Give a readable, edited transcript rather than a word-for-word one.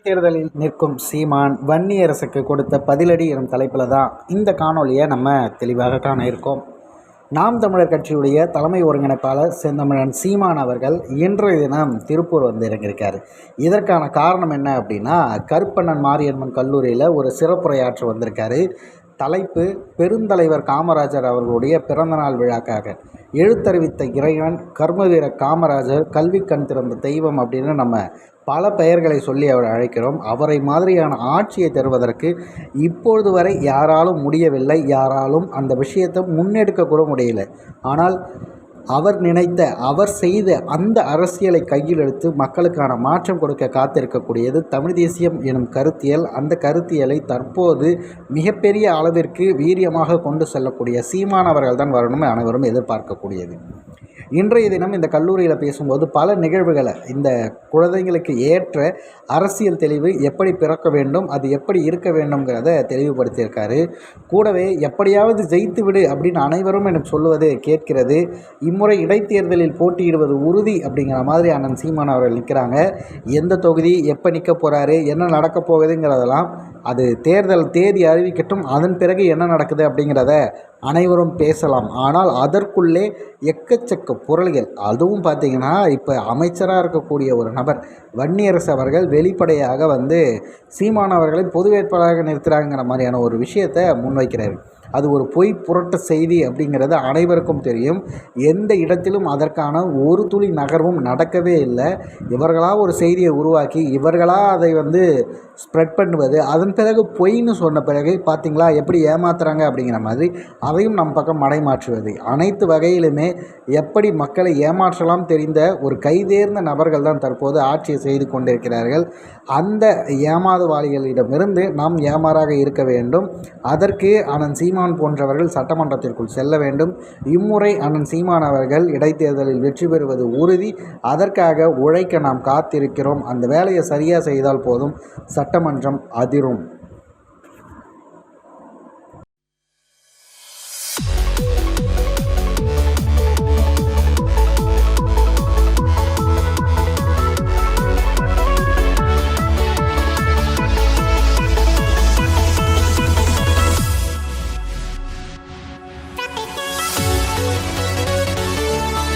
இடைத்தேர்தலில் நிற்கும் சீமான் வன்னியரசுக்கு கொடுத்த பதிலடி எனும் தலைப்பில் தான் இந்த காணொலியை நம்ம தெளிவாக காண இருக்கோம். நாம் தமிழர் கட்சியுடைய தலைமை ஒருங்கிணைப்பாளர் செந்தமிழன் சீமான் அவர்கள் இன்றைய தினம் திருப்பூர் வந்து இறங்கியிருக்காரு. இதற்கான காரணம் என்ன அப்படின்னா, கருப்பண்ணன் மாரியம்மன் கல்லூரியில் ஒரு சிறப்புரையாற்ற வந்திருக்காரு. தலைப்பு பெருந்தலைவர் காமராஜர் அவர்களுடைய பிறந்தநாள் விழாக்காக. எழுத்தறிவித்த இறைவன், கர்மவீர காமராஜர், கல்வி கண் திறந்த தெய்வம் அப்படின்னு நம்ம பல பெயர்களை சொல்லி அவரை அழைக்கிறோம். அவரை மாதிரியான ஆட்சியை தருவதற்கு இப்பொழுது வரை யாராலும் முடியவில்லை. யாராலும் அந்த விஷயத்தை முன்னெடுக்க கூட முடியல. ஆனால் அவர் நினைத்த, அவர் செய்த அந்த அரசியலை கையில் எடுத்து மக்களுக்கான மாற்றம் கொடுக்க காத்திருக்கக்கூடியது தமிழ் தேசியம் எனும் கருத்தியல். அந்த கருத்தியலை தற்போது மிகப்பெரிய அளவிற்கு வீரியமாக கொண்டு செல்லக்கூடிய சீமானவர்கள் தான் வரணும் அனைவரும் எதிர்பார்க்கக்கூடியது. இன்றைய தினம் இந்த கல்லூரியில் பேசும்போது பல நிகழ்வுகளை, இந்த குழந்தைங்களுக்கு ஏற்ற அரசியல் தெளிவு எப்படி பிறக்க வேண்டும், அது எப்படி இருக்க வேண்டும்ங்கிறத தெளிவுபடுத்தியிருக்காரு. கூடவே எப்படியாவது ஜெயித்து விடு அப்படின்னு அனைவரும் எனக்கு சொல்லுவது கேட்கிறது. இம்முறை இடைத்தேர்தலில் போட்டியிடுவது உறுதி அப்படிங்கிற மாதிரி அண்ணன் சீமான் அவர்கள் நிற்கிறாங்க. எந்த தொகுதி, எப்போ நிற்க போகிறாரு, என்ன நடக்க போகுதுங்கிறதெல்லாம் அது தேர்தல் தேதி அறிவிக்கட்டும். அதன் பிறகு என்ன நடக்குது அப்படிங்கிறத அனைவரும் பேசலாம். ஆனால் அதற்குள்ளே எக்கச்சக்க பொருள்கள், அதுவும் பார்த்திங்கன்னா இப்போ அமைச்சராக இருக்கக்கூடிய ஒரு நபர் வன்னியரசு அவர்கள் வெளிப்படையாக வந்து சீமான் அவர்களை பொது வேட்பாளராக நிறுத்துகிறாங்கிற மாதிரியான ஒரு விஷயத்தை முன்வைக்கிறார். அது ஒரு பொய் புரட்ட செய்தி அப்படிங்கிறது அனைவருக்கும் தெரியும். எந்த இடத்திலும் அதற்கான ஒரு துளி நகர்வும் நடக்கவே இல்லை. இவர்களாக ஒரு செய்தியை உருவாக்கி இவர்களாக அதை வந்து ஸ்ப்ரெட் பண்ணுவது, அதன் பிறகு பொய்ன்னு சொன்ன பிறகு பார்த்திங்களா எப்படி ஏமாத்துறாங்க அப்படிங்கிற மாதிரி அதையும் நம் பக்கம் மடைமாற்றுவது, அனைத்து வகையிலுமே எப்படி மக்களை ஏமாற்றலாம் தெரிந்த ஒரு கைதேர்ந்த நபர்கள் தான் தற்போது ஆட்சியை செய்து கொண்டிருக்கிறார்கள். அந்த ஏமாதுவாளிகளிடமிருந்து நாம் ஏமாறாக இருக்க வேண்டும். அதற்கு அண்ணன் சீமான் போன்றவர்கள் சட்டமன்றத்திற்குள் செல்ல வேண்டும். இம்முறை அண்ணன் சீமான் அவர்கள் இடைத்தேர்தலில் வெற்றி பெறுவது உறுதி. அதற்காக உழைக்க நாம் காத்திருக்கிறோம். அந்த வேலையை சரியாக செய்தால் போதும், சட்டமன்றம் அதிரும்.